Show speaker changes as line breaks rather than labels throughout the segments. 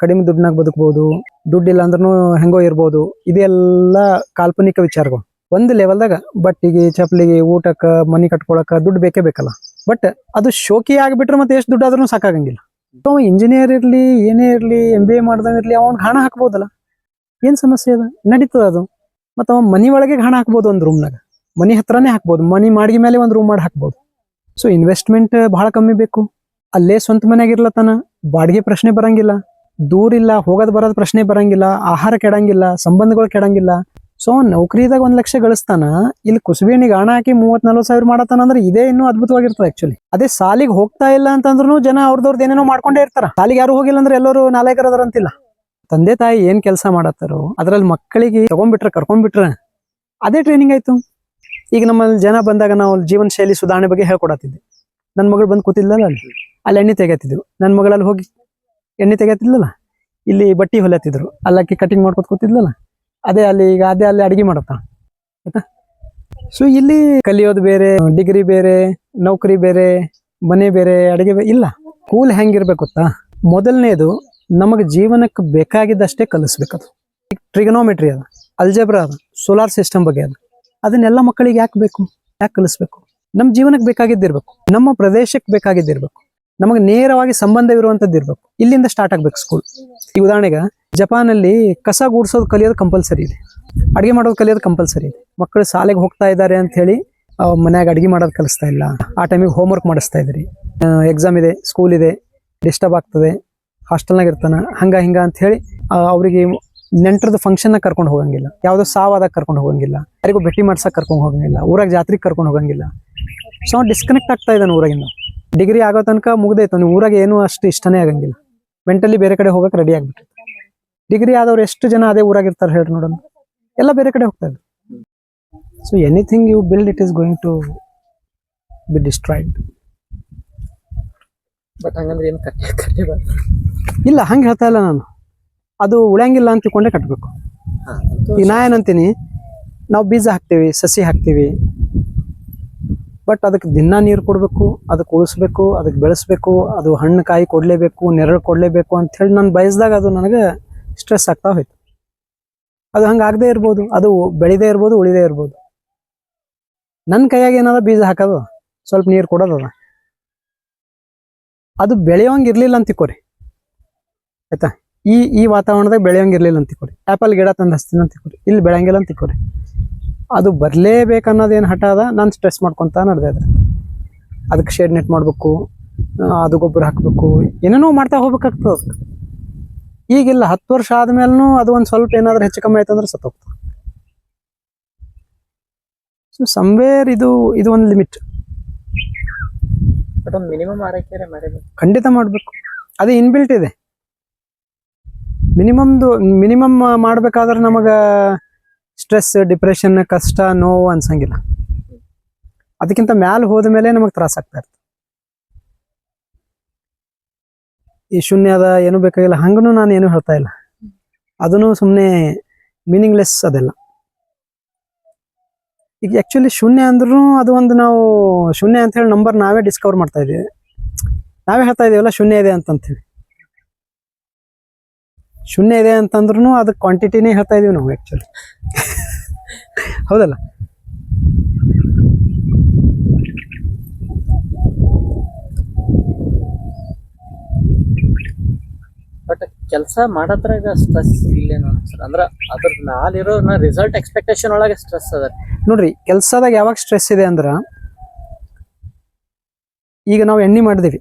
ಕಡಿಮೆ ದುಡ್ಡಿನಾಗ ಬದುಕಬಹುದು, ದುಡ್ಡಿಲ್ಲ ಅಂದ್ರೂ ಹೆಂಗೋ ಇರ್ಬೋದು. ಇದೆಲ್ಲ ಕಾಲ್ಪನಿಕ ವಿಚಾರಗಳು. ಒಂದು ಲೆವೆಲ್ದಾಗ ಬಟ್ಟಿಗೆ, ಚಪ್ಪಲಿಗೆ, ಊಟಕ್ಕೆ, ಮನಿ ಕಟ್ಕೊಳಕ ದುಡ್ಡು ಬೇಕೇ ಬೇಕಲ್ಲ. ಬಟ್ ಅದು ಶೋಕಿ ಆಗಿಬಿಟ್ರೆ ಮತ್ತೆ ಎಷ್ಟು ದುಡ್ಡು ಆದ್ರೂ ಸಾಕಾಗಂಗಿಲ್ಲ. ಇಂಜಿನಿಯರ್ ಇರ್ಲಿ, ಏನೇ ಇರ್ಲಿ, MBA ಮಾಡ್ದವ ಇರ್ಲಿ, ಅವ್ನಿಗೆ ಹಣ ಹಾಕ್ಬೋದಲ್ಲ, ಏನ್ ಸಮಸ್ಯೆ ಅದ, ನಡೀತದ ಅದು. ಮತ್ತ ಅವ ಮನಿ ಒಳಗೆ ಹಣ ಹಾಕ್ಬೋದು, ಒಂದು ರೂಮ್ನಾಗ ಮನಿ ಹತ್ರನೇ ಹಾಕ್ಬೋದು, ಮನಿ ಮಾಡಿದ ಮೇಲೆ ಒಂದು ರೂಮ್ ಮಾಡಿ ಹಾಕ್ಬೋದು. ಸೊ ಇನ್ವೆಸ್ಟ್ಮೆಂಟ್ ಬಹಳ ಕಮ್ಮಿ ಬೇಕು. ಅಲ್ಲೇ ಸ್ವಂತ ಮನೆಯಾಗ ಇರ್ಲತನ, ಬಾಡಿಗೆ ಪ್ರಶ್ನೆ ಬರಂಗಿಲ್ಲ, ದೂರಿಲ್ಲ, ಹೋಗೋದ್ ಬರೋದ್ ಪ್ರಶ್ನೆ ಬರಂಗಿಲ್ಲ, ಆಹಾರ ಕೆಡಂಗಿಲ್ಲ, ಸಂಬಂಧಗಳು ಕೆಡಂಗಿಲ್ಲ. ಸೊ ನೌಕರಿದಾಗ 1 ಲಕ್ಷ ಗಳಿಸ್ತಾನ, ಇಲ್ಲಿ ಕುಸುಬೇಣಿಗೆ ಹಣ ಹಾಕಿ 30-40 ಸಾವಿರ ಮಾಡತಾನ ಅಂದ್ರೆ ಇದೇ ಇನ್ನೂ ಅದ್ಭುತವಾಗಿರ್ತದೆ ಆಕ್ಚುಲಿ. ಅದೇ ಸಾಲಿಗೆ ಹೋಗ್ತಾ ಇಲ್ಲ ಅಂತಂದ್ರೂ ಜನ ಅವ್ರದವ್ರದ್ದು ಏನೇನೋ ಮಾಡ್ಕೊಂಡೇ ಇರ್ತಾರ. ಸಾಲಿಗೆ ಯಾರು ಹೋಗಿಲ್ಲ ಅಂದ್ರೆ ಎಲ್ಲರೂ ನಾಲಾಯಕರದಾರ ಅಂತಿಲ್ಲ. ತಂದೆ ತಾಯಿ ಏನ್ ಕೆಲಸ ಮಾಡತ್ತಾರೋ ಅದ್ರಲ್ಲಿ ಮಕ್ಕಳಿಗೆ ಕರ್ಕೊಂಡ್ಬಿಟ್ರೆ ಅದೇ ಟ್ರೈನಿಂಗ್ ಆಯ್ತು. ಈಗ ನಮ್ಮಲ್ಲಿ ಜನ ಬಂದಾಗ ನಾವು ಜೀವನ ಶೈಲಿ ಸುಧಾರಣೆ ಬಗ್ಗೆ ಹೇಳ್ಕೊಡತ್ತಿದ್ದೆ. ನನ್ನ ಮಗಳು ಬಂದು ಕೂತಿದ್ಲಲ್ಲ, ಅಲ್ಲಿ ಎಣ್ಣೆ ತೆಗೆತಿದ್ವು. ನನ್ನ ಮಗಳಲ್ಲಿ ಹೋಗಿ ಎಣ್ಣೆ ತೆಗೆತಿದ್ಲಲ್ಲ, ಇಲ್ಲಿ ಬಟ್ಟಿ ಹೊಲತ್ತಿದ್ರು, ಅಲ್ಲಕ್ಕಿ ಕಟಿಂಗ್ ಮಾಡ್ಕೊತ ಕೂತಿದ್ಲಲ್ಲ, ಅದೇ ಅಲ್ಲಿ ಅಡಿಗೆ ಮಾಡತ್ತ ಆಯ್ತಾ. ಸೊ ಇಲ್ಲಿ ಕಲಿಯೋದು ಬೇರೆ, ಡಿಗ್ರಿ ಬೇರೆ, ನೌಕರಿ ಬೇರೆ, ಮನೆ ಬೇರೆ, ಅಡಿಗೆ ಬೇರೆ ಇಲ್ಲ. ಸ್ಕೂಲ್ ಹೆಂಗಿರ್ಬೇಕು ಗೊತ್ತಾ, ಮೊದಲನೇದು ನಮಗೆ ಜೀವನಕ್ಕೆ ಬೇಕಾಗಿದ್ದಷ್ಟೇ ಕಲಿಸ್ಬೇಕದು. ಟ್ರಿಗನೋಮೆಟ್ರಿ ಅದ, ಅಲ್ಜೆಬ್ರಾ ಅದ, ಸೋಲಾರ್ ಸಿಸ್ಟಮ್ ಬಗ್ಗೆ ಅದ, ಅದನ್ನೆಲ್ಲ ಮಕ್ಕಳಿಗೆ ಯಾಕೆ ಕಲಿಸ್ಬೇಕು? ನಮ್ಮ ಜೀವನಕ್ಕೆ ಬೇಕಾಗಿದ್ದಿರ್ಬೇಕು, ನಮ್ಮ ಪ್ರದೇಶಕ್ಕೆ ಬೇಕಾಗಿದ್ದಿರ್ಬೇಕು, ನಮಗೆ ನೇರವಾಗಿ ಸಂಬಂಧವಿರುವಂತದ್ದು ಇರ್ಬೇಕು. ಇಲ್ಲಿಂದ ಸ್ಟಾರ್ಟ್ ಆಗ್ಬೇಕು ಸ್ಕೂಲ್. ಈ ಉದಾಹರಣೆಗೆ ಜಪಾನಲ್ಲಿ ಕಸ ಗೂಡ್ಸೋದು ಕಲಿಯೋದು ಕಂಪಲ್ಸರಿ ಇದೆ, ಅಡಿಗೆ ಮಾಡೋದು ಕಲಿಯೋದು ಕಂಪಲ್ಸರಿ ಇದೆ. ಮಕ್ಕಳು ಶಾಲೆಗೆ ಹೋಗ್ತಾ ಇದ್ದಾರೆ ಅಂತ ಹೇಳಿ ಮನ್ಯಾಗ ಅಡಿಗೆ ಮಾಡೋದು ಕಲಿಸ್ತಾ ಇಲ್ಲ. ಆ ಟೈಮಿಗೆ ಹೋಮ್ವರ್ಕ್ ಮಾಡಿಸ್ತಾ ಇದ್ರಿ, ಎಕ್ಸಾಮ್ ಇದೆ, ಸ್ಕೂಲ್ ಇದೆ, ಡಿಸ್ಟರ್ಬ್ ಆಗ್ತದೆ, ಹಾಸ್ಟೆಲ್ನಾಗ ಇರ್ತಾನ, ಹಂಗ ಹಿಂಗ ಅಂತ ಹೇಳಿ ಅವ್ರಿಗೆ ನೆಂಟರದ್ದು ಫಂಕ್ಷನ್ ಕರ್ಕೊಂಡು ಹೋಗಂಗಿಲ್ಲ, ಯಾವುದೋ ಸಾವಾದಾಗ ಕರ್ಕೊಂಡು ಹೋಗಂಗಿಲ್ಲ, ಯಾರಿಗೂ ಭೇಟಿ ಮಾಡ್ಸಕ್ ಕರ್ಕೊಂಡು ಹೋಗಂಗಿಲ್ಲ, ಊರಾಗ ಜಾತ್ರೆಗೆ ಕರ್ಕೊಂಡು ಹೋಗಂಗಿಲ್ಲ. ಸೊ ಡಿಸ್ಕನೆಕ್ಟ್ ಆಗ್ತಾ ಇದ್ದಾನೆ ಊರಾಗಿಂದ. ಡಿಗ್ರಿ ಆಗೋ ತನಕ ಮುಗ್ದೈತು, ನೀವು ಊರಾಗ ಏನೂ ಅಷ್ಟು ಇಷ್ಟನೇ ಆಗಂಗಿಲ್ಲ, ಮೆಂಟಲಿ ಬೇರೆ ಕಡೆ ಹೋಗಕ್ಕೆ ರೆಡಿ ಆಗ್ಬಿಟ್ಟು. ಡಿಗ್ರಿ ಆದವ್ರು ಎಷ್ಟು ಜನ ಅದೇ ಊರಾಗಿರ್ತಾರೆ ಹೇಳ್ರಿ ನೋಡೋಣ, ಎಲ್ಲ ಬೇರೆ ಕಡೆ ಹೋಗ್ತಾ ಇದ್ರು. So anything you build it is going to be destroyed.
But ಹಂಗಂದ್ರೆ ಏನು ಕಟ್ಟಿ
ಇಲ್ಲ, ಹಂಗೆ ಹೇಳ್ತಾ ಇಲ್ಲ ನಾನು. ಅದು ಉಳಿಯಂಗಿಲ್ಲ ಅಂತ ತಿಳ್ಕೊಂಡೆ ಕಟ್ಟಬೇಕು. ಈಗ ನಾ ಏನಂತೀನಿ, ನಾವು ಬೀಜ ಹಾಕ್ತೀವಿ, ಸಸಿ ಹಾಕ್ತೀವಿ, ಬಟ್ ಅದಕ್ಕೆ ದಿನ ನೀರು ಕೊಡಬೇಕು, ಅದಕ್ಕೆ ಉಳಿಸ್ಬೇಕು, ಅದಕ್ಕೆ ಬೆಳೆಸ್ಬೇಕು, ಅದು ಹಣ್ಣು ಕಾಯಿ ಕೊಡಲೇಬೇಕು, ನೆರಳು ಕೊಡಲೇಬೇಕು ಅಂತ ಹೇಳಿ ನಾನು ಬಯಸಿದಾಗ ಅದು ನನಗೆ ಸ್ಟ್ರೆಸ್ ಆಗ್ತಾ ಹೋಯ್ತು. ಅದು ಹಂಗೆ ಆಗದೆ ಇರ್ಬೋದು, ಅದು ಬೆಳೆದೇ ಇರ್ಬೋದು, ಉಳಿದೇ ಇರ್ಬೋದು. ನನ್ನ ಕೈಯಾಗ ಏನಾದ ಬೀಜ ಹಾಕೋದು, ಸ್ವಲ್ಪ ನೀರು ಕೊಡೋದದ, ಅದು ಬೆಳೆಯೋಂಗಿರ್ಲಿಲ್ಲ ಅಂತ ತಿಕ್ಕೋರಿ ಆಯ್ತಾ. ಈ ವಾತಾವರಣದಾಗ ಬೆಳೆಯೋಂಗಿರ್ಲಿಲ್ಲ ಅಂತ ತಿಕ್ಕೋರಿ, ಆ್ಯಪಲ್ ಗಿಡ ತಂದು ಹಚ್ತೀನಿ ಅಂತ ತಿಕ್ಕೋರಿ, ಇಲ್ಲಿ ಬೆಳೆಯಂಗಿಲ್ಲ ಅಂತ ತಿಕ್ಕೋರಿ. ಅದು ಬರಲೇಬೇಕು ಅನ್ನೋದೇನು ಹಠ ಅದ, ನಾನು ಸ್ಟ್ರೆಸ್ ಮಾಡ್ಕೊತ ನಡೆದೆ. ಅದಕ್ಕೆ ಶೇಡ್ ನೆಟ್ ಮಾಡಬೇಕು, ಅದು ಗೊಬ್ಬರ ಹಾಕಬೇಕು, ಏನೇನೋ ಮಾಡ್ತಾ ಹೋಗ್ಬೇಕಾಗ್ತದೆ ಅದಕ್ಕೆ. ಈಗಿಲ್ಲ, 10 ವರ್ಷ ಆದ್ಮೇಲೂ ಅದು ಒಂದು ಸ್ವಲ್ಪ ಏನಾದ್ರೂ ಹೆಚ್ಚು ಕಮ್ಮಿ ಆಯ್ತಂದ್ರೆ ಸತ್ತೋಗ್ತದೆ. ಸೊ ಸಮ್ವೇರ್ ಇದು ಒಂದು ಲಿಮಿಟ್.
ಬಟ್ ಒಂದು ಮಿನಿಮಮ್ ಆರೈಕೆ ಮಾಡಬೇಕು,
ಖಂಡಿತ ಮಾಡಬೇಕು. ಅದೇ ಇನ್ಬಿಲ್ಟ್ ಇದೆ. ಮಿನಿಮಮ್ ಮಾಡ್ಬೇಕಾದ್ರೆ ನಮಗೆ ಸ್ಟ್ರೆಸ್, ಡಿಪ್ರೆಷನ್, ಕಷ್ಟ, ನೋವು ಅನ್ಸಂಗಿಲ್ಲ. ಅದಕ್ಕಿಂತ ಮ್ಯಾಲ ಹೋದ ಮೇಲೆ ನಮಗೆ ತ್ರಾಸ ಆಗ್ತಾ ಇರ್ತದೆ. ಈ ಶೂನ್ಯ ಅದ, ಏನು ಬೇಕಾಗಿಲ್ಲ, ಹಂಗೂ ನಾನು ಏನು ಹೇಳ್ತಾ ಇಲ್ಲ. ಅದನ್ನು ಸುಮ್ಮನೆ ಮೀನಿಂಗ್ಲೆಸ್ ಅದೆಲ್ಲ. ಈಗ ಆಕ್ಚುಲಿ ಶೂನ್ಯ ಅಂದ್ರೂ ಅದು ಒಂದು, ನಾವು ಶೂನ್ಯ ಅಂತ ಹೇಳಿ ನಂಬರ್ ನಾವೇ ಡಿಸ್ಕವರ್ ಮಾಡ್ತಾ ಇದೀವಿ, ನಾವೇ ಹೇಳ್ತಾ ಇದೀವಲ್ಲ ಶೂನ್ಯ ಇದೆ ಅಂತಂತೇಳಿ. ಶೂನ್ಯ ಇದೆ ಅಂತಂದ್ರೂ ಅದಕ್ಕೆ ಕ್ವಾಂಟಿಟಿನೇ ಹೇಳ್ತಾ ಇದೀವಿ ನಾವು ಆಕ್ಚುಲಿ. ಹೌದಲ್ಲ?
ಬಟ್ ಕೆಲಸ ಮಾಡೋದ್ರಾಗ ಸ್ಟ್ರೆಸ್ ಇಲ್ಲೇನೋ ಸರ್, ಅಂದ್ರೆ ಅದ್ರ ನಾಲಿರೋ ರಿಸಲ್ಟ್ ಎಕ್ಸ್ಪೆಕ್ಟೇಷನ್ ಒಳಗೆ ಸ್ಟ್ರೆಸ್ ಅದ
ನೋಡ್ರಿ. ಕೆಲಸದಾಗ ಯಾವಾಗ ಸ್ಟ್ರೆಸ್ ಇದೆ ಅಂದ್ರ, ಈಗ ನಾವು ಎಣ್ಣೆ ಮಾಡಿದೀವಿ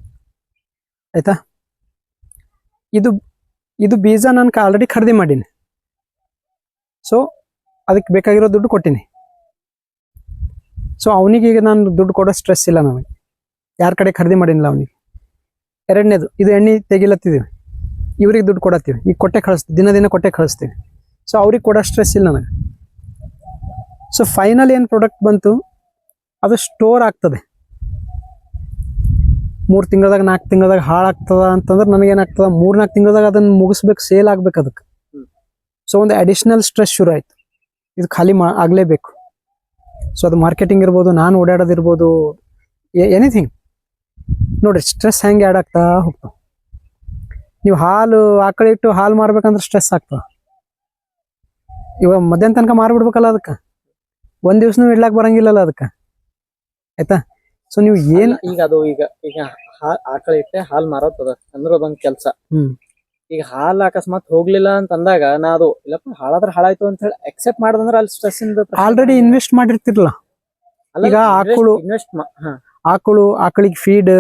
ಆಯ್ತಾ, ಇದು ಬೀಜ ನಾನು ಆಲ್ರೆಡಿ ಖರೀದಿ ಮಾಡೀನಿ. ಸೊ ಅದಕ್ಕೆ ಬೇಕಾಗಿರೋ ದುಡ್ಡು ಕೊಟ್ಟಿನಿ. ಸೊ ಅವನಿಗೆ ಈಗ ನಾನು ದುಡ್ಡು ಕೊಡೋ ಸ್ಟ್ರೆಸ್ ಇಲ್ಲ ನನಗೆ, ಯಾರ ಕಡೆ ಖರೀದಿ ಮಾಡೀನಿಲ್ಲ ಅವನಿಗೆ. ಎರಡನೇದು, ಇದು ಎಣ್ಣೆ ತೆಗಿಲತ್ತಿದ್ದೀವಿ, ಇವ್ರಿಗೆ ದುಡ್ಡು ಕೊಡತ್ತೀವಿ, ಈಗ ಕೊಟ್ಟೆ ಕಳಿಸ್ತೀವಿ, ದಿನ ಕೊಟ್ಟೆ ಕಳಿಸ್ತೀವಿ. ಸೊ ಅವ್ರಿಗೆ ಕೊಡೋ ಸ್ಟ್ರೆಸ್ ಇಲ್ಲ ನನಗೆ. ಸೊ ಫೈನಲ್ ಏನು ಪ್ರಾಡಕ್ಟ್ ಬಂತು ಅದು ಸ್ಟೋರ್ ಆಗ್ತದೆ. 3 ತಿಂಗಳದಾಗ 4 ತಿಂಗಳದಾಗ ಹಾಳಾಗ್ತದ ಅಂತಂದ್ರೆ ನನಗೇನಾಗ್ತದ, 3-4 ತಿಂಗಳದಾಗ ಅದನ್ನು ಮುಗಿಸ್ಬೇಕು, ಸೇಲ್ ಆಗ್ಬೇಕು ಅದಕ್ಕೆ. ಸೊ ಒಂದು ಅಡಿಷ್ನಲ್ ಸ್ಟ್ರೆಸ್ ಶುರು ಆಯ್ತು, ಇದು ಖಾಲಿ ಆಗಲೇಬೇಕು. ಸೊ ಅದು ಮಾರ್ಕೆಟಿಂಗ್ ಇರ್ಬೋದು, ನಾನು ಓಡಾಡೋದಿರ್ಬೋದು, ಎನಿಥಿಂಗ್. ನೋಡ್ರಿ ಸ್ಟ್ರೆಸ್ ಹೆಂಗೆ ಆ್ಯಡ್ ಆಗ್ತಾ ಹೋಗ್ತಾವೆ. ನೀವು ಹಾಲು ಆಕಳಿಟ್ಟು ಹಾಲು ಮಾರ್ಬೇಕಂದ್ರೆ ಸ್ಟ್ರೆಸ್ ಆಗ್ತದ. ಇವಾಗ ಮಧ್ಯಾಹ್ನ ತನಕ ಮಾರ್ಬಿಡ್ಬೇಕಲ್ಲ ಅದಕ್ಕೆ, ಒಂದ್ ದಿವ್ಸನೂ ಇಡ್ಲಾಕ್ ಬರಂಗಿಲ್ಲಲ್ಲ ಅದಕ್ಕೆ, ಆಯ್ತಾ. ಸೊ ನೀವು ಏನ್
ಈಗ ಅದು ಈಗ ಆಕಳ ಇಟ್ಟೆ ಹಾಲ್ ಮಾರೋತದ ಅಂದ್ರೆ ಅದೊಂದ್ ಕೆಲ್ಸ. ಈಗ ಹಾಲ್ ಅಕಸ್ಮಾತ್ ಹೋಗ್ಲಿಲ್ಲ ಅಂತ ಅಂದಾಗ ನಾ ಅದು ಇಲ್ಲಪ್ಪ ಹಾಳಾದ್ರ ಹಾಳಾಯ್ತು ಅಂತ ಹೇಳಿ ಅಕ್ಸೆಪ್ಟ್ ಮಾಡದಂದ್ರೆ ಅಲ್ಲಿ ಸ್ಟ್ರೆಸ್ ಇಂದ
ಆಲ್ರೆಡಿ ಇನ್ವೆಸ್ಟ್ ಮಾಡಿರ್ತಿರಲ್ಲ. ಈಗ ಆಕಳಿಗೆ ಫೀಡ್,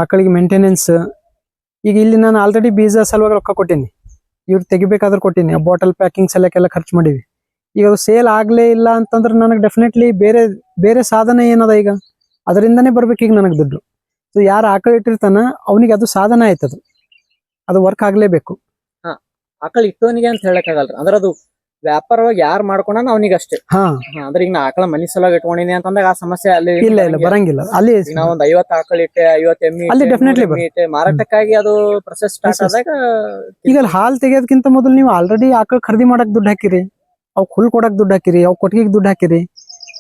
ಆಕಳಿಗೆ ಮೇಂಟೆನೆನ್ಸ್. ಈಗ ಇಲ್ಲಿ ನಾನು ಆಲ್ರೆಡಿ ಬೀಜ ಸಲುವಾಗಿ ರೊಕ್ಕ ಕೊಟ್ಟೀನಿ, ಇವ್ರು ತೆಗಿಬೇಕಾದ್ರೆ ಕೊಟ್ಟೀನಿ, ಆ ಬಾಟಲ್ ಪ್ಯಾಕಿಂಗ್ ಸಲಕ್ಕೆಲ್ಲ ಖರ್ಚು ಮಾಡಿವಿ. ಈಗ ಅದು ಸೇಲ್ ಆಗ್ಲೇ ಇಲ್ಲ ಅಂತಂದ್ರೆ ನನಗೆ ಡೆಫಿನೆಟ್ಲಿ ಬೇರೆ ಸಾಧನ ಏನದ ಈಗ, ಅದರಿಂದನೇ ಬರ್ಬೇಕು ಈಗ ನನಗೆ ದುಡ್ಡು. ಸೊ ಯಾರು ಆಕಳ ಇಟ್ಟಿರ್ತಾನ ಅವನಿಗೆ ಅದು ಸಾಧನ ಆಯ್ತದು, ಅದು ವರ್ಕ್ ಆಗ್ಲೇಬೇಕು.
ಆಕಳ ಇಟ್ಟೋನಿಗೆ ಅಂತ ಹೇಳಕ್ ಆಗಲ್ರಿ, ಅಂದ್ರೆ ಅದು ವ್ಯಾಪಾರವಾಗಿ ಯಾರು ಮಾಡ್ಕೊಂಡ ಅವನಿಗೆ ಅಷ್ಟೇ. ಅಂದ್ರೆ ಈಗ ನಾ ಆಕಳ ಮನಿ ಸಲುವಾಗಿ ಇಟ್ಕೊಂಡಿನಿ ಅಂತಂದಾಗ ಆ ಸಮಸ್ಯೆ ಅಲ್ಲಿ
ಇಲ್ಲ ಬರಂಗಿಲ್ಲ. ಅಲ್ಲಿ
ನಾವ್ ಒಂದ್ 50 ಆಕಳ ಇಟ್ಟೆ, 50 ಎಮ್ಮಿ
ಅಲ್ಲಿ ಡೆಫಿನೆಟ್ಲಿ
ಇಟ್ಟೆ, ಮಾರಾಟಕ್ಕಾಗಿ ಅದು ಪ್ರೊಸೆಸ್ ಸ್ಟಾರ್ಟ್ ಆದಾಗ
ಈಗ ಅಲ್ಲಿ ಹಾಲು ತೆಗೆಯೋದಕ್ಕಿಂತ ಮೊದಲು ನೀವು ಆಲ್ರೆಡಿ ಆಕಳ ಖರೀದಿ ಮಾಡಕ್ ದುಡ್ಡು ಹಾಕಿರಿ, ಅವ್ ಹುಲ್ ಕೊಡಕ್ ದುಡ್ಡು ಹಾಕಿರಿ, ಅವ್ ಕೊಟ್ಟಿಗೆ ದುಡ್ಡು ಹಾಕಿರಿ.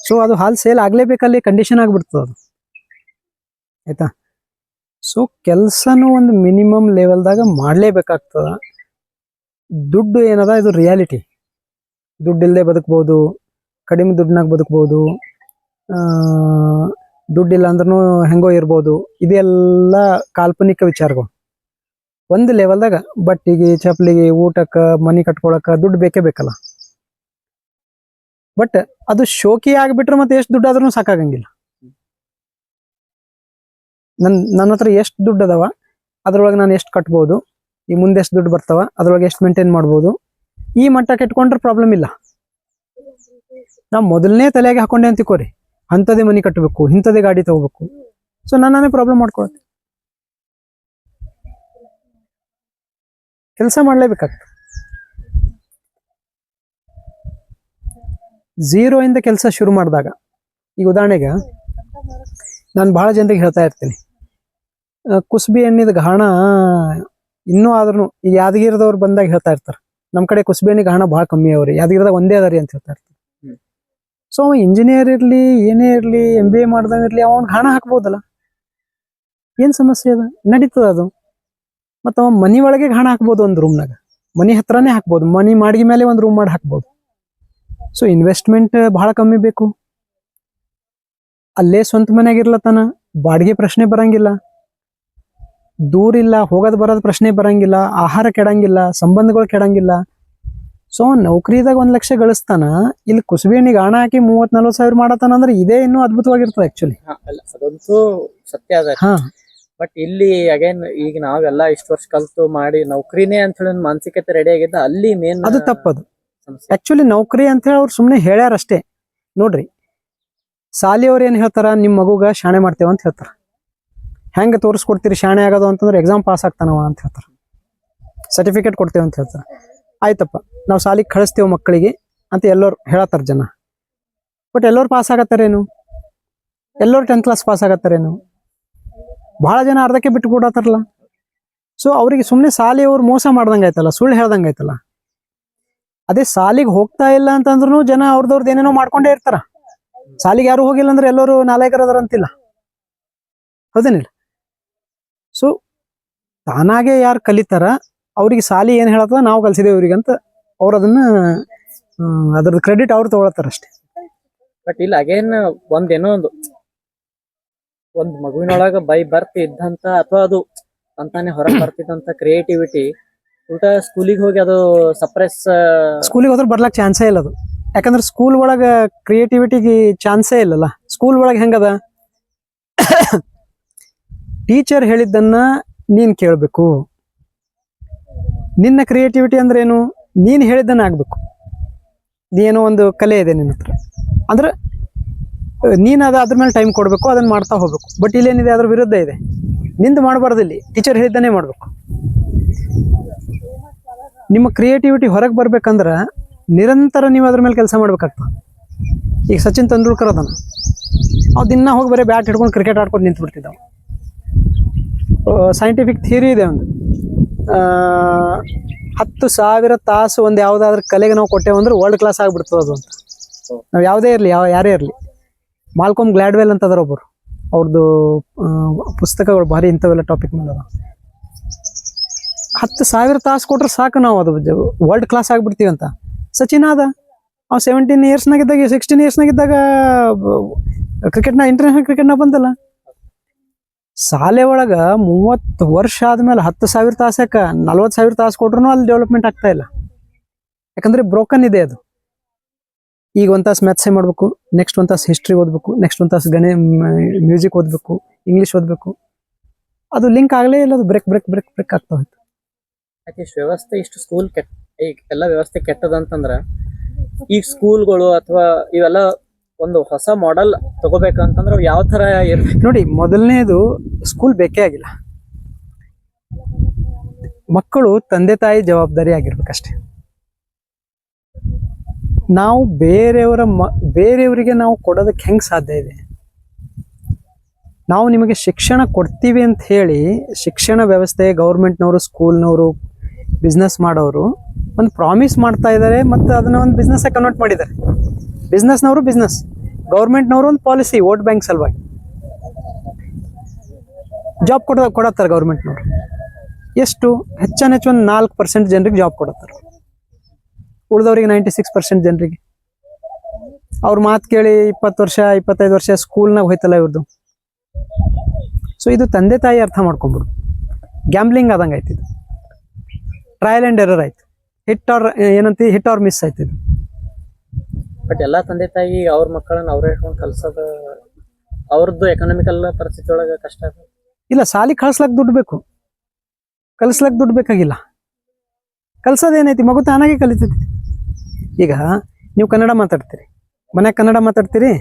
ಸೊ ಅದು ಹಾಲು ಸೇಲ್ ಆಗ್ಲೇಬೇಕಲ್ಲಿ, ಕಂಡೀಷನ್ ಆಗ್ಬಿಡ್ತದ ಅದು, ಆಯ್ತಾ. ಸೊ ಕೆಲ್ಸನೂ ಒಂದು ಮಿನಿಮಮ್ ಲೆವೆಲ್ದಾಗ ಮಾಡ್ಲೇಬೇಕಾಗ್ತದ. ದುಡ್ಡು ಏನದ ಇದು ರಿಯಾಲಿಟಿ. ದುಡ್ಡು ಇಲ್ಲದೆ ಬದುಕ್ಬೋದು, ಕಡಿಮೆ ದುಡ್ಡಿನಾಗ ಬದುಕ್ಬೋದು, ದುಡ್ಡಿಲ್ಲ ಅಂದ್ರೂ ಹೆಂಗೋ ಇರ್ಬೋದು. ಇದೆಲ್ಲ ಕಾಲ್ಪನಿಕ ವಿಚಾರಗಳು. ಒಂದು ಲೆವೆಲ್ದಾಗ ಬಟ್ಟಿಗೆ, ಚಪ್ಪಲಿಗೆ, ಊಟಕ್ಕೆ, ಮನಿ ಕಟ್ಕೊಳಕ ದುಡ್ಡು ಬೇಕೇ ಬೇಕಲ್ಲ. ಬಟ್ ಅದು ಶೋಕಿ ಆಗಿಬಿಟ್ರೆ ಮತ್ತೆ ಎಷ್ಟು ದುಡ್ಡು ಆದ್ರೂ ಸಾಕಾಗಂಗಿಲ್ಲ. ನನ್ನ ಹತ್ರ ಎಷ್ಟು ದುಡ್ಡು ಅದಾವ, ಅದ್ರೊಳಗೆ ನಾನು ಎಷ್ಟು ಕಟ್ಬೋದು, ಈ ಮುಂದೆ ಎಷ್ಟು ದುಡ್ಡು ಬರ್ತಾವ, ಅದ್ರೊಳಗೆ ಎಷ್ಟು ಮೇಂಟೈನ್ ಮಾಡ್ಬೋದು, ಈ ಮಟ್ಟಕ್ಕೆ ಇಟ್ಕೊಂಡ್ರೆ ಪ್ರಾಬ್ಲಮ್ ಇಲ್ಲ. ನಾವು ಮೊದಲನೇ ತಲೆಯಾಗಿ ಹಾಕೊಂಡೆ ಅಂತಿಕೋರಿ, ಅಂಥದೇ ಮನಿ ಕಟ್ಟಬೇಕು, ಇಂಥದೇ ಗಾಡಿ ತಗೋಬೇಕು. ಸೊ ನಾನೇ ಪ್ರಾಬ್ಲಮ್ ಮಾಡ್ಕೊಳತ್ತೆ. ಕೆಲಸ ಮಾಡ್ಲೇಬೇಕಾಗ್ತದೆ. 0 ಇಂದ ಕೆಲಸ ಶುರು ಮಾಡಿದಾಗ, ಈಗ ಉದಾಹರಣೆಗೆ ನಾನು ಬಹಳ ಜನರಿಗೆ ಹೇಳ್ತಾ ಇರ್ತೀನಿ, ಕುಸ್ಬಿ ಎಣ್ಣಿದ ಗಾಣ ಇನ್ನೂ ಆದ್ರೂ ಈಗ ಯಾದಗಿರಿದವ್ರು ಬಂದಾಗ ಹೇಳ್ತಾ ಇರ್ತಾರೆ, ನಮ್ಮ ಕಡೆ ಕುಸ್ಬಿ ಎಣ್ಣೆ ಗಾಣ ಭಾಳ ಕಮ್ಮಿ ಅವ್ರಿ, ಯಾದಗಿರಿದಾಗ ಒಂದೇ ಅದಾರಿ ಅಂತ ಹೇಳ್ತಾ ಇರ್ತಾರೆ. ಸೊ ಇಂಜಿನಿಯರ್ ಇರ್ಲಿ, ಏನೇ ಇರ್ಲಿ, MBA ಮಾಡ್ದವ್ ಇರ್ಲಿ, ಅವನ್ ಗಾಣ ಹಾಕ್ಬೋದಲ್ಲ, ಏನ್ ಸಮಸ್ಯೆ ಅದ, ನಡೀತದ ಅದು. ಮತ್ತ ಅವ ಮನಿ ಒಳಗೆ ಗಾಣ ಹಾಕ್ಬೋದು, ಒಂದು ರೂಮ್ನಾಗ, ಮನಿ ಹತ್ರನೇ ಹಾಕ್ಬೋದು, ಮನಿ ಮಾಡಿಗೆ ಮೇಲೆ ಒಂದು ರೂಮ್ ಮಾಡಿ ಹಾಕ್ಬೋದು. ಸೊ ಇನ್ವೆಸ್ಟ್ಮೆಂಟ್ ಬಹಳ ಕಮ್ಮಿ ಬೇಕು. ಅಲ್ಲೇ ಸ್ವಂತ ಮನ್ಯಾಗ ಇರ್ಲತ್ತಾನ, ಬಾಡಿಗೆ ಪ್ರಶ್ನೆ ಬರಂಗಿಲ್ಲ, ದೂರ ಇಲ್ಲ, ಹೋಗೋದು ಬರೋದು ಪ್ರಶ್ನೆ ಬರಂಗಿಲ್ಲ, ಆಹಾರ ಕೆಡಂಗಿಲ್ಲ, ಸಂಬಂಧಗಳು ಕೆಡಂಗಿಲ್ಲ. ಸೊ ನೌಕರಿದಾಗ 1 ಲಕ್ಷ ಗಳಿಸ್ತಾನ, ಇಲ್ಲಿ ಕುಸುಬಿ ಎಣ್ಣಿಗೆ ಹಣ ಹಾಕಿ 30-40 ಸಾವಿರ ಮಾಡತಾನ ಅಂದ್ರೆ ಇದೇ ಇನ್ನೂ ಅದ್ಭುತವಾಗಿರ್ತದೆ ಆಕ್ಚುಲಿ.
ಅದಂತೂ ಸತ್ಯ ಅದ. ಬಟ್ ಇಲ್ಲಿ ಅಗೇನ್ ಈಗ ನಾವೆಲ್ಲ ಇಷ್ಟು ವರ್ಷ ಕಲ್ತು ಮಾಡಿ ನೌಕರಿನೇ ಅಂತ ಹೇಳಿ ಮಾನಸಿಕತೆ ರೆಡಿ ಆಗಿದ್ದ, ಅಲ್ಲಿ ಮೇನ್
ಅದು ತಪ್ಪದು. ಆಕ್ಚುಲಿ ನೌಕರಿ ಅಂತ ಹೇಳಿ ಅವ್ರು ಸುಮ್ಮನೆ ಹೇಳ್ಯಾರಷ್ಟೇ. ನೋಡ್ರಿ, ಸಾಲಿಯವ್ರು ಏನ್ ಹೇಳ್ತಾರ, ನಿಮ್ ಮಗುಗ ಶಾಣೆ ಮಾಡ್ತೇವ ಅಂತ ಹೇಳ್ತಾರ. ಹೆಂಗ ತೋರಿಸ್ಕೊಡ್ತೀರಿ ಶಾಣೆ ಆಗೋದು ಅಂತಂದ್ರೆ, ಎಕ್ಸಾಮ್ ಪಾಸ್ ಆಗ್ತಾನವ ಅಂತ ಹೇಳ್ತಾರ, ಸರ್ಟಿಫಿಕೇಟ್ ಕೊಡ್ತೇವೆ ಅಂತ ಹೇಳ್ತಾರ. ಆಯ್ತಪ್ಪ, ನಾವು ಸಾಲಿಗೆ ಕಳಿಸ್ತೇವೆ ಮಕ್ಕಳಿಗೆ ಅಂತ ಎಲ್ಲರೂ ಹೇಳತ್ತಾರ ಜನ. ಬಟ್ ಎಲ್ಲರೂ ಪಾಸ್ ಆಗತ್ತಾರೇನು? ಎಲ್ಲರೂ 10th ಕ್ಲಾಸ್ ಪಾಸ್ ಆಗತ್ತಾರೇನು? ಬಹಳ ಜನ ಅರ್ಧಕ್ಕೆ ಬಿಟ್ಟು ಕೊಡತ್ತಾರಲ್ಲ. ಸೊ ಅವ್ರಿಗೆ ಸುಮ್ಮನೆ ಸಾಲಿಯವ್ರು ಮೋಸ ಮಾಡ್ದಂಗೆ ಆಯ್ತಲ್ಲ, ಸುಳ್ಳು ಹೇಳ್ದಂಗೆ ಆಯ್ತಲ್ಲ. ಅದೇ ಸಾಲಿಗೆ ಹೋಗ್ತಾ ಇಲ್ಲ ಅಂತಂದ್ರೂ ಜನ ಅವ್ರದವ್ರದ್ದು ಏನೇನೋ ಮಾಡ್ಕೊಂಡೇ ಇರ್ತಾರ. ಸಾಲಿಗೆ ಯಾರು ಹೋಗಿಲ್ಲ ಅಂದ್ರೆ ಎಲ್ಲರೂ ನಾಲಾಯಕರದಾರ ಅಂತಿಲ್ಲ, ಹೌದೇನಿಲ್ಲ? ಸೊ ತಾನಾಗೆ ಯಾರು ಕಲಿತಾರ ಅವ್ರಿಗೆ ಸಾಲಿ ಏನ್ ಹೇಳತ್ತದ, ನಾವು ಕಲ್ಸಿದೇವೆ ಇವ್ರಿಗಂತ ಅವ್ರು ಅದನ್ನ ಅದ್ರದ್ದು ಕ್ರೆಡಿಟ್ ಅವ್ರು ತಗೊಳತ್ತಾರ ಅಷ್ಟೇ.
ಬಟ್ ಇಲ್ಲ ಅಗೇನ್ ಒಂದೇನೋ ಒಂದು ಮಗುವಿನೊಳಗ ಬೈ ಬರ್ತ್ ಇದ್ದಂತ, ಅಥವಾ ಅದು ಅಂತಾನೆ ಹೊರಗೆ ಬರ್ತಿದ್ದಂತ ಕ್ರಿಯೇಟಿವಿಟಿ ಊಟ ಸ್ಕೂಲಿಗೆ ಹೋಗಿ ಅದು ಸಪ್ರೆಸ್,
ಸ್ಕೂಲಿಗೆ ಹೋದ್ರೆ ಬರ್ಲಕ್ ಚಾನ್ಸೇ ಇಲ್ಲ ಅದು. ಯಾಕಂದ್ರೆ ಸ್ಕೂಲ್ ಒಳಗ ಕ್ರಿಯೇಟಿವಿಟಿಗೆ ಚಾನ್ಸೇ ಇಲ್ಲಲ್ಲ. ಸ್ಕೂಲ್ ಒಳಗೆ ಹೆಂಗದ, ಟೀಚರ್ ಹೇಳಿದ್ದನ್ನ ನೀನ್ ಕೇಳ್ಬೇಕು. ನಿನ್ನ ಕ್ರಿಯೇಟಿವಿಟಿ ಅಂದ್ರೆ ಏನು, ನೀನ್ ಹೇಳಿದ್ದನ್ನ ಆಗ್ಬೇಕು. ಏನೋ ಒಂದು ಕಲೆ ಇದೆ ನಿನ್ನ ಹತ್ರ ಅಂದ್ರೆ ನೀನ್ ಅದ್ರ ಮೇಲೆ ಟೈಮ್ ಕೊಡ್ಬೇಕು, ಅದನ್ನ ಮಾಡ್ತಾ ಹೋಗ್ಬೇಕು. ಬಟ್ ಇಲ್ಲೇನಿದೆ, ಅದ್ರ ವಿರುದ್ಧ ಇದೆ. ನಿಂದು ಮಾಡಬಾರ್ದು, ಇಲ್ಲಿ ಟೀಚರ್ ಹೇಳಿದ್ದನ್ನೇ ಮಾಡ್ಬೇಕು. ನಿಮ್ಮ ಕ್ರಿಯೇಟಿವಿಟಿ ಹೊರಗೆ ಬರ್ಬೇಕಂದ್ರ ನಿರಂತರ ನೀವು ಅದ್ರ ಮೇಲೆ ಕೆಲಸ ಮಾಡ್ಬೇಕಾಗ್ತದೆ. ಈಗ ಸಚಿನ್ ತೆಂಡೂಲ್ಕರ್ ಅದನ್ನ, ಅವ್ ದಿನ ಹೋಗಿ ಬರೀ ಬ್ಯಾಟ್ ಹಿಡ್ಕೊಂಡು ಕ್ರಿಕೆಟ್ ಆಡ್ಕೊಂಡು ನಿಂತು ಬಿಡ್ತಿದ್ದಾವ. ಸೈಂಟಿಫಿಕ್ ಥಿಯರಿ ಇದೆ ಒಂದು, 10,000 ತಾಸು ಒಂದು ಯಾವುದಾದ್ರೂ ಕಲೆಗೆ ನಾವು ಕೊಟ್ಟೇವೆ ಅಂದ್ರೆ ವರ್ಲ್ಡ್ ಕ್ಲಾಸ್ ಆಗಿಬಿಡ್ತದೆ ಅದು ಅಂತ. ನಾವು ಯಾವುದೇ ಇರಲಿ, ಯಾರೇ ಇರಲಿ. ಮಾಲ್ಕೊಮ್ ಗ್ಲಾಡ್ವೆಲ್ ಅಂತ ಅದಾರ ಒಬ್ಬರು, ಅವ್ರದ್ದು ಪುಸ್ತಕಗಳು ಭಾರಿ ಇಂಥವೆಲ್ಲ ಟಾಪಿಕ್ ಮೇಲೆ ಅದ. 10,000 ತಾಸು ಕೊಟ್ರೆ ಸಾಕು, ನಾವು ಅದು ವರ್ಲ್ಡ್ ಕ್ಲಾಸ್ ಆಗ್ಬಿಡ್ತೀವಿ ಅಂತ. ಸಚಿನ್ ಆದ, ಅವ್ 17 ಇಯರ್ಸ್ನಾಗಿದ್ದಾಗ 16 ಇಯರ್ಸ್ನಾಗಿದ್ದಾಗ ಇಂಟರ್ನ್ಯಾಷನಲ್ ಕ್ರಿಕೆಟ್ನ ಬಂದಲ್ಲ. ಶಾಲೆ ಒಳಗ 30 ವರ್ಷ ಆದ್ಮೇಲೆ 10,000 ತಾಸು ಯಾಕ 40,000 ತಾಸು ಕೊಟ್ರು ಅಲ್ಲಿ ಡೆವಲಪ್ಮೆಂಟ್ ಆಗ್ತಾ ಇಲ್ಲ. ಯಾಕಂದ್ರೆ ಬ್ರೋಕನ್ ಇದೆ ಅದು. ಈಗ 1 ತಾಸು ಮ್ಯಾಥ್ಸೇ ಮಾಡ್ಬೇಕು, ನೆಕ್ಸ್ಟ್ 1 ತಾಸು ಹಿಸ್ಟ್ರಿ ಓದ್ಬೇಕು, ನೆಕ್ಸ್ಟ್ 1 ತಾಸು ಮ್ಯೂಸಿಕ್ ಓದ್ಬೇಕು, ಇಂಗ್ಲಿಷ್ ಓದ್ಬೇಕು. ಅದು ಲಿಂಕ್ ಆಗ್ಲೇ ಇಲ್ಲ, ಅದು ಬ್ರೇಕ್ ಆಗ್ತಾ ಹೋಯ್ತು.
ಯಾಕೆ ಇಷ್ಟು ವ್ಯವಸ್ಥೆ, ಇಷ್ಟು ಸ್ಕೂಲ್ ಈಗ ಎಲ್ಲ ವ್ಯವಸ್ಥೆ ಕೆಟ್ಟದಂತಂದ್ರ ಈಗ ಸ್ಕೂಲ್ಗಳು ಅಥವಾ ಇವೆಲ್ಲ ಒಂದು ಹೊಸ ಮಾಡೆಲ್ ತಗೋಬೇಕಂತಂದ್ರೆ ಯಾವ ತರ
ನೋಡಿ, ಮೊದಲನೇದು ಸ್ಕೂಲ್ ಬೇಕೇ ಆಗಿಲ್ಲ. ಮಕ್ಕಳು ತಂದೆ ತಾಯಿ ಜವಾಬ್ದಾರಿ ಆಗಿರ್ಬೇಕಷ್ಟೇ. ನಾವು ಬೇರೆಯವರಿಗೆ ನಾವು ಕೊಡೋದಕ್ಕೆ ಹೆಂಗ್ ಸಾಧ್ಯ ಇದೆ? ನಾವು ನಿಮಗೆ ಶಿಕ್ಷಣ ಕೊಡ್ತೀವಿ ಅಂತ ಹೇಳಿ ಶಿಕ್ಷಣ ವ್ಯವಸ್ಥೆ, ಗೌರ್ಮೆಂಟ್ನವರು, ಸ್ಕೂಲ್ನವರು, ಬಿಸ್ನೆಸ್ ಮಾಡೋರು ಒಂದು ಪ್ರಾಮಿಸ್ ಮಾಡ್ತಾ ಇದ್ದಾರೆ ಮತ್ತು ಅದನ್ನ ಒಂದು ಬಿಸ್ನೆಸ್ ಕನ್ವರ್ಟ್ ಮಾಡಿದ್ದಾರೆ. ಬಿಸ್ನೆಸ್ನವರು ಬಿಸ್ನೆಸ್, ಗೌರ್ಮೆಂಟ್ನವರು ಒಂದು ಪಾಲಿಸಿ, ವೋಟ್ ಬ್ಯಾಂಕ್ ಸಲುವಾಗಿ ಜಾಬ್ ಕೊಡತ್ತಾರೆ. ಗೌರ್ಮೆಂಟ್ನವರು ಎಷ್ಟು ಹೆಚ್ಚು ಒಂದು 4% ಜನರಿಗೆ ಜಾಬ್ ಕೊಡತ್ತಾರೆ. ಉಳಿದವರಿಗೆ 96% ಜನರಿಗೆ ಅವ್ರ ಮಾತು ಕೇಳಿ 20 ವರ್ಷ 25 ವರ್ಷ ಸ್ಕೂಲ್ನಾಗ ಹೋಯ್ತಲ್ಲ ಇವ್ರದ್ದು. ಸೊ ಇದು ತಂದೆ ತಾಯಿ ಅರ್ಥ ಮಾಡ್ಕೊಂಬಿಡು. ಗ್ಯಾಂಬ್ಲಿಂಗ್ ಆದಂಗೆ ಆಯ್ತು ಇದು. ಟ್ರಯಲ್ ಆ್ಯಂಡ್ ಎರರ್ ಆಯ್ತು. ಹಿಟ್ ಆರ್ ಮಿಸ್ ಆಯ್ತು ಇದು.
ಬಟ್ ಎಲ್ಲಾ ತಂದೆ ತಾಯಿ ಅವ್ರ ಮಕ್ಕಳನ್ನ ಅವ್ರೇ ಇಟ್ಕೊಂಡು ಕಲ್ಸೋದು ಅವ್ರದ್ದು ಎಕನಾಮಿಕಲ್ ಪರಿಸ್ಥಿತಿ ಒಳಗೆ ಕಷ್ಟ
ಇಲ್ಲ. ಸಾಲಿ ಕಳ್ಸ್ಲಕ್ ದುಡ್ಡು ಬೇಕು, ಕಲಿಸ್ಲಕ್ ದುಡ್ಡು ಬೇಕಾಗಿಲ್ಲ. ಕಲ್ಸೋದೇನೈತಿ, ಮಗು ತಾನಾಗೆ ಕಲಿತೈತಿ. ಈಗ ನೀವು ಕನ್ನಡ ಮಾತಾಡ್ತೀರಿ, ಮನ್ಯಾಗ ಕನ್ನಡ ಮಾತಾಡ್ತೀರಿ,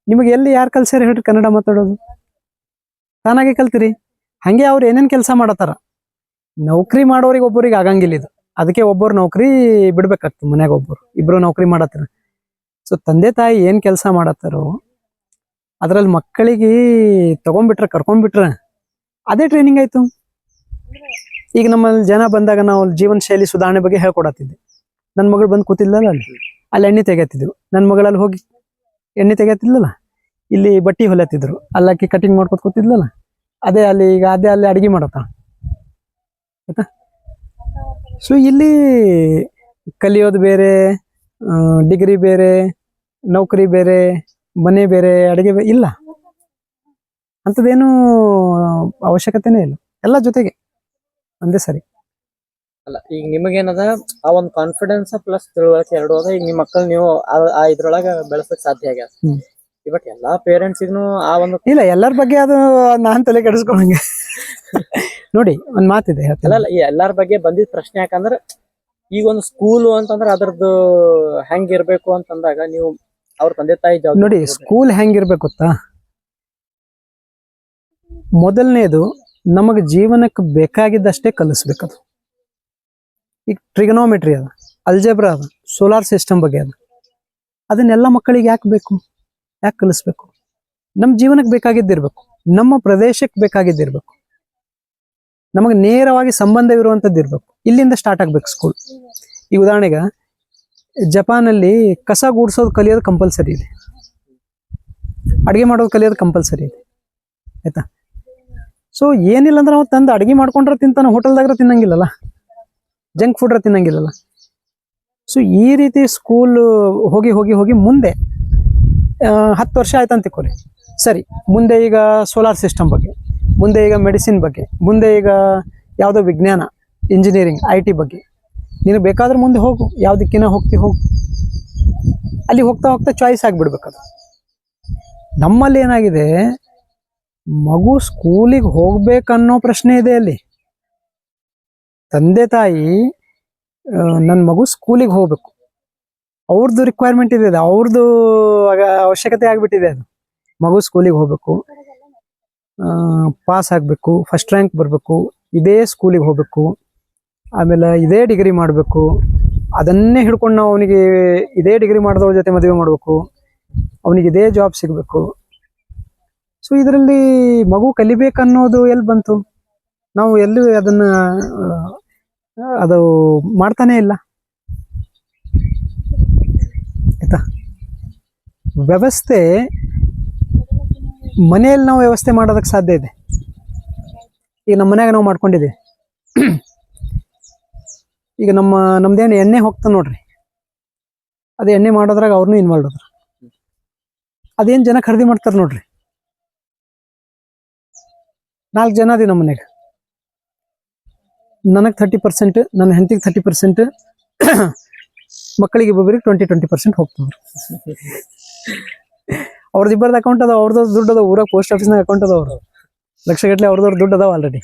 ನಿಮಗೆ ಎಲ್ಲಿ ಯಾರು ಕಲ್ಸ್ಯಾರ ಹೇಳ್ರಿ ಕನ್ನಡ ಮಾತಾಡೋದು? ತಾನಾಗೆ ಕಲ್ತೀರಿ. ಹಂಗೆ ಅವ್ರು ಏನೇನು ಕೆಲಸ ಮಾಡತ್ತಾರ, ನೌಕರಿ ಮಾಡೋರಿಗೆ ಒಬ್ಬರಿಗೆ ಆಗಂಗಿಲ್ಲ ಇದು. ಅದಕ್ಕೆ ಒಬ್ಬರು ನೌಕರಿ ಬಿಡ್ಬೇಕಾಗ್ತದೆ, ಮನ್ಯಾಗ ಇಬ್ರು ನೌಕರಿ ಮಾಡತ್ತಾರ. ಸೊ ತಂದೆ ತಾಯಿ ಏನು ಕೆಲಸ ಮಾಡತ್ತಾರೋ ಅದ್ರಲ್ಲಿ ಮಕ್ಕಳಿಗೆ ಕರ್ಕೊಂಡ್ಬಿಟ್ರೆ ಅದೇ ಟ್ರೈನಿಂಗ್ ಆಯ್ತು. ಈಗ ನಮ್ಮಲ್ಲಿ ಜನ ಬಂದಾಗ ನಾವು ಜೀವನ ಶೈಲಿ ಸುಧಾರಣೆ ಬಗ್ಗೆ ಹೇಳ್ಕೊಡತ್ತಿದ್ದೆ. ನನ್ನ ಮಗಳು ಬಂದು ಕೂತಿದ್ಲಲ್ಲ, ಅಲ್ಲಿ ಎಣ್ಣೆ ತೆಗೆತಿದ್ವು. ನನ್ನ ಮಗಳಲ್ಲಿ ಹೋಗಿ ಎಣ್ಣೆ ತೆಗೆತಿದ್ಲಲ್ಲ, ಇಲ್ಲಿ ಬಟ್ಟೆ ಹೊಲತ್ತಿದ್ರು, ಅಲ್ಲಕ್ಕಿ ಕಟಿಂಗ್ ಮಾಡ್ಕೊತ ಕೂತಿದ್ಲಲ್ಲ, ಅದೇ ಅಲ್ಲಿ ಅಡಿಗೆ ಮಾಡತ್ತ ಆಯ್ತಾ. ಸೊ ಇಲ್ಲಿ ಕಲಿಯೋದು ಬೇರೆ, ಡಿಗ್ರಿ ಬೇರೆ, ನೌಕರಿ ಬೇರೆ, ಮನೆ ಬೇರೆ, ಅಡಿಗೆ ಇಲ್ಲ. ಅಂಥದ್ದೇನು ಅವಶ್ಯಕತೆನೇ ಇಲ್ಲ. ಎಲ್ಲ ಜೊತೆಗೆ ಒಂದೇ ಸರಿ.
ಅಲ್ಲ, ಈಗ ನಿಮಗೇನದ ಆ ಒಂದು ಕಾನ್ಫಿಡೆನ್ಸ್ ಪ್ಲಸ್ ತಿಳುವಳಿಕೆ ಎರಡು ಅದ. ಈಗ ನಿಮ್ಮ ಮಕ್ಕಳು ನೀವು ಆ ಇದ್ರೊಳಗ ಬೆಳೆಸಕ್ ಸಾಧ್ಯ ಆಗ್ಯಾದ. ಬಟ್ ಎಲ್ಲಾ ಪೇರೆಂಟ್ಸಿಗೂ ಆ ಒಂದು
ಇಲ್ಲ, ಎಲ್ಲರ ಬಗ್ಗೆ ಅದು ನಾನ್ ತಲೆ ಕೆಡಿಸ್ಕೊಳಂಗೆ. ನೋಡಿ, ಒಂದ್ ಮಾತಿದೆ
ಅಲ್ಲ, ಈ ಎಲ್ಲಾರ ಬಗ್ಗೆ ಬಂದಿದ್ ಪ್ರಶ್ನೆ ಯಾಕಂದ್ರೆ ಈಗ ಒಂದು ಸ್ಕೂಲು ಅಂತಂದ್ರೆ ಅದ್ರದ್ದು ಹೆಂಗಿರ್ಬೇಕು ಅಂತಂದಾಗ ನೀವು ಅವ್ರ ತಂದೆ ತಾಯಿ
ನೋಡಿ, ಸ್ಕೂಲ್ ಹೆಂಗಿರ್ಬೇಕು ಗೊತ್ತಾ? ಮೊದಲನೇದು ನಮಗ್ ಜೀವನಕ್ಕೆ ಬೇಕಾಗಿದ್ದಷ್ಟೇ ಕಲಿಸ್ಬೇಕದು. ಈಗ ಟ್ರಿಗನೋಮೆಟ್ರಿ ಅದ, ಅಲ್ಜೆಬ್ರಾ ಅದ, ಸೋಲಾರ್ ಸಿಸ್ಟಮ್ ಬಗ್ಗೆ ಅದ. ಅದನ್ನೆಲ್ಲ ಮಕ್ಕಳಿಗೆ ಯಾಕೆ ಬೇಕು, ಯಾಕೆ ಕಲಿಸ್ಬೇಕು? ನಮ್ಮ ಜೀವನಕ್ಕೆ ಬೇಕಾಗಿದ್ದಿರ್ಬೇಕು, ನಮ್ಮ ಪ್ರದೇಶಕ್ಕೆ ಬೇಕಾಗಿದ್ದಿರ್ಬೇಕು, ನಮಗೆ ನೇರವಾಗಿ ಸಂಬಂಧವಿರುವಂಥದ್ದು ಇರ್ಬೇಕು. ಇಲ್ಲಿಂದ ಸ್ಟಾರ್ಟ್ ಆಗ್ಬೇಕು ಸ್ಕೂಲ್. ಈ ಉದಾಹರಣೆಗೆ ಜಪಾನಲ್ಲಿ ಕಸ ಗೂಡ್ಸೋದು ಕಲಿಯೋದು ಕಂಪಲ್ಸರಿ ಇದೆ, ಅಡುಗೆ ಮಾಡೋದು ಕಲಿಯೋದು ಕಂಪಲ್ಸರಿ ಇದೆ ಆಯ್ತಾ. ಸೊ ಏನಿಲ್ಲ ಅಂದ್ರೆ ನಾವು ತಂದು ಅಡುಗೆ ಮಾಡ್ಕೊಂಡ್ರೆ ತಿಂತಾನೆ, ಹೋಟೆಲ್ದಾಗ್ರೆ ತಿನ್ನಂಗಿಲ್ಲಲ್ಲ, ಜಂಕ್ ಫುಡ್ರ ತಿನ್ನಂಗಿಲ್ಲಲ್ಲ. ಸೊ ಈ ರೀತಿ ಸ್ಕೂಲ್ ಹೋಗಿ ಹೋಗಿ ಹೋಗಿ ಮುಂದೆ 10 ವರ್ಷ ಆಯ್ತು ಅಂತಿಕೋರಿ, ಸರಿ, ಮುಂದೆ ಈಗ ಸೋಲಾರ್ ಸಿಸ್ಟಮ್ ಬಗ್ಗೆ, ಮುಂದೆ ಈಗ ಮೆಡಿಸಿನ್ ಬಗ್ಗೆ, ಮುಂದೆ ಈಗ ಯಾವುದೋ ವಿಜ್ಞಾನ, ಇಂಜಿನಿಯರಿಂಗ್, IT ಬಗ್ಗೆ ನೀನು ಬೇಕಾದ್ರೆ ಮುಂದೆ ಹೋಗು, ಯಾವುದಕ್ಕಿನ್ನ ಹೋಗು. ಅಲ್ಲಿ ಹೋಗ್ತಾ ಹೋಗ್ತಾ ಚಾಯ್ಸ್ ಆಗಿಬಿಡ್ಬೇಕದು. ನಮ್ಮಲ್ಲಿ ಏನಾಗಿದೆ, ಮಗು ಸ್ಕೂಲಿಗೆ ಹೋಗ್ಬೇಕನ್ನೋ ಪ್ರಶ್ನೆ ಇದೆ ಅಲ್ಲಿ. ತಂದೆ ತಾಯಿ ನನ್ನ ಮಗು ಸ್ಕೂಲಿಗೆ ಹೋಗ್ಬೇಕು, ಅವ್ರದ್ದು ರಿಕ್ವೈರ್ಮೆಂಟ್ ಇದೆ, ಅವ್ರದ್ದು ಅವಶ್ಯಕತೆ ಆಗಿಬಿಟ್ಟಿದೆ. ಅದು ಮಗು ಸ್ಕೂಲಿಗೆ ಹೋಗ್ಬೇಕು, ಪಾಸ್ ಆಗಬೇಕು, ಫಸ್ಟ್ ರ್ಯಾಂಕ್ ಬರಬೇಕು, ಇದೇ ಸ್ಕೂಲಿಗೆ ಹೋಗ್ಬೇಕು, ಆಮೇಲೆ ಇದೇ ಡಿಗ್ರಿ ಮಾಡಬೇಕು, ಅದನ್ನೇ ಹಿಡ್ಕೊಂಡು ನಾವು ಅವನಿಗೆ ಇದೇ ಡಿಗ್ರಿ ಮಾಡಿದವ್ರ ಜೊತೆ ಮದುವೆ ಮಾಡಬೇಕು, ಅವನಿಗೆ ಇದೇ ಜಾಬ್ ಸಿಗಬೇಕು. ಸೊ ಇದರಲ್ಲಿ ಮಗು ಕಲಿಬೇಕನ್ನೋದು ಎಲ್ಲಿ ಬಂತು? ನಾವು ಎಲ್ಲೂ ಅದು ಮಾಡ್ತಾನೆ ಇಲ್ಲ ಆಯ್ತಾ. ವ್ಯವಸ್ಥೆ ಮನೆಯಲ್ಲಿ ನಾವು ವ್ಯವಸ್ಥೆ ಮಾಡೋದಕ್ಕೆ ಸಾಧ್ಯ ಇದೆ. ಈಗ ನಮ್ಮ ಮನ್ಯಾಗ ನಾವು ಮಾಡ್ಕೊಂಡಿದ್ದೀವಿ, ಈಗ ನಮ್ದೇನು ಎಣ್ಣೆ ಹೋಗ್ತಾ ನೋಡ್ರಿ, ಅದು ಎಣ್ಣೆ ಮಾಡೋದ್ರಾಗ ಅವ್ರನ್ನೂ ಇನ್ವಾಲ್ವ್ ಅದ್ರ. ಅದೇನ್ ಜನ ಖರೀದಿ ಮಾಡ್ತಾರ ನೋಡ್ರಿ, 4 ಜನ ಅದಿ ನಮ್ಮ ಮನೆಗೆ, ನನಗೆ 30%, ನನ್ನ ಹೆಂಡತಿಗೆ 30%, ಮಕ್ಕಳಿಗೆ ಒಬ್ಬೊಬ್ಬರಿಗೆ 20% ಹೋಗ್ತವ್ರು. ಅವ್ರದ್ದು ಇಬ್ಬರದ್ದು ಅಕೌಂಟ್ ಅದಾವ, ಅವ್ರದ್ದು ದುಡ್ಡು ಅದಾವ, ಊರಾಗ ಪೋಸ್ಟ್ ಆಫೀಸ್ನಾಗ ಅಕೌಂಟ್ ಅದಾವ, ಅವ್ರು ಲಕ್ಷಗಟ್ಟಲೆ ಅವ್ರದವ್ರ ದುಡ್ಡು ಅದಾವ ಆಲ್ರೆಡಿ.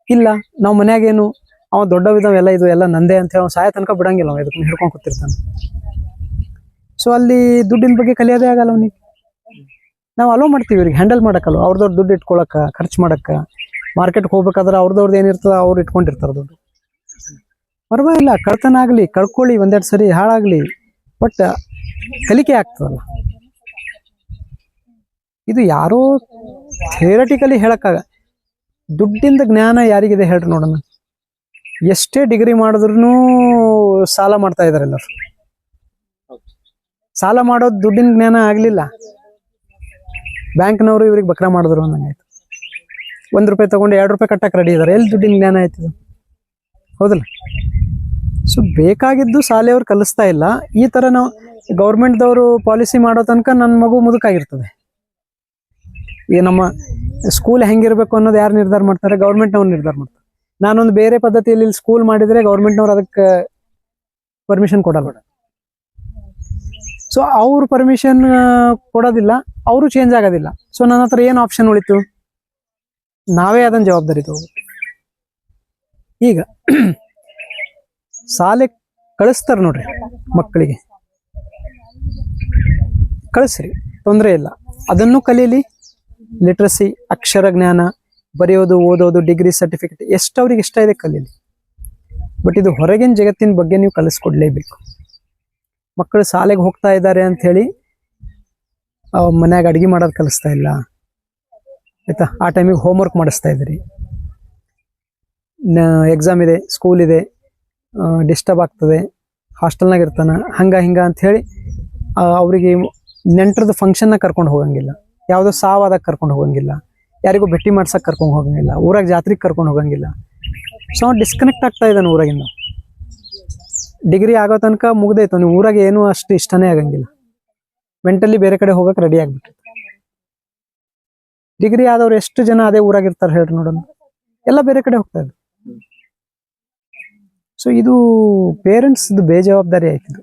ಇಲ್ಲ ನಾವು ಮನ್ಯಾಗೇನು ಅವ ದೊಡ್ಡವಿದಾವ ಎಲ್ಲ ಇದು ಎಲ್ಲ ನಂದೇ ಅಂತ ಹೇಳಿ ಅವ್ನು ಸಾಯ ತನಕ ಬಿಡಂಗಿಲ್ಲ, ಅವ ಇದಕ್ಕೆ ಹಿಡ್ಕೊಂಡು ಕೂತಿರ್ತಾನೆ. ಸೊ ಅಲ್ಲಿ ದುಡ್ಡಿನ ಬಗ್ಗೆ ಕಲಿಯೋದೇ ಆಗಲ್ಲ ಅವನಿಗೆ. ನಾವು ಅಲೋ ಮಾಡ್ತೀವಿ ಇವ್ರಿಗೆ ಹ್ಯಾಂಡಲ್ ಮಾಡಕ್ಕಲ್ಲ, ಅವ್ರದವ್ರ ದುಡ್ಡು ಇಟ್ಕೊಳಕ್ಕ, ಖರ್ಚು ಮಾಡಕ್ಕ, ಮಾರ್ಕೆಟ್ಗೆ ಹೋಗ್ಬೇಕಾದ್ರೆ ಅವ್ರದವ್ರದ್ದು ಏನಿರ್ತದ ಅವ್ರು ಇಟ್ಕೊಂಡಿರ್ತಾರೆ ದುಡ್ಡು. ಪರವಾಗಿಲ್ಲ, ಕಳ್ತನ ಆಗಲಿ, ಕಳ್ಕೊಳ್ಳಿ, ಒಂದೆರಡು ಸರಿ ಹಾಳಾಗ್ಲಿ, ಬಟ್ ಕಲಿಕೆ ಆಗ್ತದಲ್ಲ. ಇದು ಯಾರೋ ಥಿಯರಟಿಕಲಿ ಹೇಳಕ್ಕಾಗ, ದುಡ್ಡಿಂದ ಜ್ಞಾನ ಯಾರಿಗಿದೆ ಹೇಳ್ರಿ ನೋಡೋಣ. ಎಷ್ಟೇ ಡಿಗ್ರಿ ಮಾಡಿದ್ರು ಸಾಲ ಮಾಡ್ತಾ ಇದಾರೆ ಎಲ್ಲರು. ಸಾಲ ಮಾಡೋದು ದುಡ್ಡಿನ ಜ್ಞಾನ ಆಗ್ಲಿಲ್ಲ, ಬ್ಯಾಂಕ್ನವರು ಇವ್ರಿಗೆ ಬಕ್ರ ಮಾಡಿದ್ರು ಅಂದಂಗಾಯ್ತು. ₹1 ತಗೊಂಡು ₹2 ಕಟ್ಟಕ್ಕೆ ರೆಡಿ ಇದಾರೆ, ಎಲ್ಲಿ ದುಡ್ಡಿನ ಜ್ಞಾನ ಆಯ್ತದ? ಹೌದಲ್ಲ? ಸೊ ಬೇಕಾಗಿದ್ದು ಶಾಲೆಯವ್ರು ಕಲಿಸ್ತಾ ಇಲ್ಲ. ಈ ತರ ನಾವು ಗೌರ್ಮೆಂಟ್ದವರು ಪಾಲಿಸಿ ಮಾಡೋ ತನಕ ನನ್ನ ಮಗು ಮುದುಕಾಗಿರ್ತದೆ. ಈಗ ನಮ್ಮ ಸ್ಕೂಲ್ ಹೆಂಗಿರ್ಬೇಕು ಅನ್ನೋದು ಯಾರು ನಿರ್ಧಾರ ಮಾಡ್ತಾರೆ? ಗೌರ್ಮೆಂಟ್ನವ್ರು ನಿರ್ಧಾರ ಮಾಡ್ತಾರೆ. ನಾನೊಂದು ಬೇರೆ ಪದ್ಧತಿಯಲ್ಲಿ ಸ್ಕೂಲ್ ಮಾಡಿದ್ರೆ ಗೌರ್ಮೆಂಟ್ನವ್ರು ಅದಕ್ಕೆ ಪರ್ಮಿಷನ್ ಕೊಡಲ್ಲ. ಸೊ ಅವ್ರು ಪರ್ಮಿಷನ್ ಕೊಡೋದಿಲ್ಲ, ಅವರು ಚೇಂಜ್ ಆಗೋದಿಲ್ಲ. ಸೊ ನನ್ನ ಹತ್ರ ಏನು ಆಪ್ಷನ್ ಉಳಿತು? ನಾವೇ ಅದನ್ನ ಜವಾಬ್ದಾರಿ ತಗೋಬೇಕು. ಈಗ ಶಾಲೆ ಕಳಿಸ್ತಾರೆ ನೋಡ್ರಿ, ಮಕ್ಕಳಿಗೆ ಕಳಿಸ್ರಿ, ತೊಂದರೆ ಇಲ್ಲ, ಅದನ್ನು ಕಲೀಲಿ. ಲಿಟ್ರಸಿ, ಅಕ್ಷರ ಜ್ಞಾನ, ಬರೆಯೋದು, ಓದೋದು, ಡಿಗ್ರಿ, ಸರ್ಟಿಫಿಕೇಟ್ ಎಷ್ಟು ಅವ್ರಿಗೆ ಇಷ್ಟ ಇದೆ ಕಲೀಲಿ. ಬಟ್ ಇದು ಹೊರಗಿನ ಜಗತ್ತಿನ ಬಗ್ಗೆ ನೀವು ಕಲಿಸ್ಕೊಡ್ಲೇಬೇಕು. ಮಕ್ಕಳು ಶಾಲೆಗೆ ಹೋಗ್ತಾ ಇದ್ದಾರೆ ಅಂತ ಹೇಳಿ ಮನ್ಯಾಗ ಅಡುಗೆ ಮಾಡೋದು ಕಲಿಸ್ತಾ ಇಲ್ಲ, ಆಯ್ತಾ? ಆ ಟೈಮಿಗೆ ಹೋಮ್ವರ್ಕ್ ಮಾಡಿಸ್ತಾ ಇದ್ದೀರಿ, ಎಕ್ಸಾಮ್ ಇದೆ, ಸ್ಕೂಲ್ ಇದೆ, ಡಿಸ್ಟರ್ಬ್ ಆಗ್ತದೆ, ಹಾಸ್ಟೆಲ್ನಾಗ ಇರ್ತಾನ, ಹಿಂಗ ಅಂತ ಹೇಳಿ ಅವರಿಗೆ ನೆಂಟ್ರದ್ದು ಫಂಕ್ಷನ್ನ ಕರ್ಕೊಂಡು ಹೋಗಂಗಿಲ್ಲ, ಯಾವುದೋ ಸಾವಾದಾಗ ಕರ್ಕೊಂಡು ಹೋಗಂಗಿಲ್ಲ, ಯಾರಿಗೂ ಭೇಟಿ ಮಾಡ್ಸಕ್ಕೆ ಕರ್ಕೊಂಡು ಹೋಗಂಗಿಲ್ಲ, ಊರಾಗ ಜಾತ್ರೆಗೆ ಕರ್ಕೊಂಡು ಹೋಗಂಗಿಲ್ಲ. ಸೊ ಡಿಸ್ಕನೆಕ್ಟ್ ಆಗ್ತಾ ಇದ್ದಾನೆ ಊರಾಗಿಂದ. ಡಿಗ್ರಿ ಆಗೋ ತನಕ ಮುಗ್ದೈತು, ನೀವು ಊರಾಗ ಏನೂ ಅಷ್ಟು ಇಷ್ಟನೇ ಆಗಂಗಿಲ್ಲ, ಮೆಂಟಲಿ ಬೇರೆ ಕಡೆ ಹೋಗಕ್ಕೆ ರೆಡಿ ಆಗ್ಬಿಟ್ಟು. ಡಿಗ್ರಿ ಆದವ್ರು ಎಷ್ಟು ಜನ ಅದೇ ಊರಾಗಿರ್ತಾರೆ ಹೇಳ್ರಿ ನೋಡೋಣ? ಎಲ್ಲ ಬೇರೆ ಕಡೆ ಹೋಗ್ತಾ ಇದ್ರು. ಸೊ ಇದು ಪೇರೆಂಟ್ಸ್ ಬೇಜವಾಬ್ದಾರಿ ಆಯ್ತು.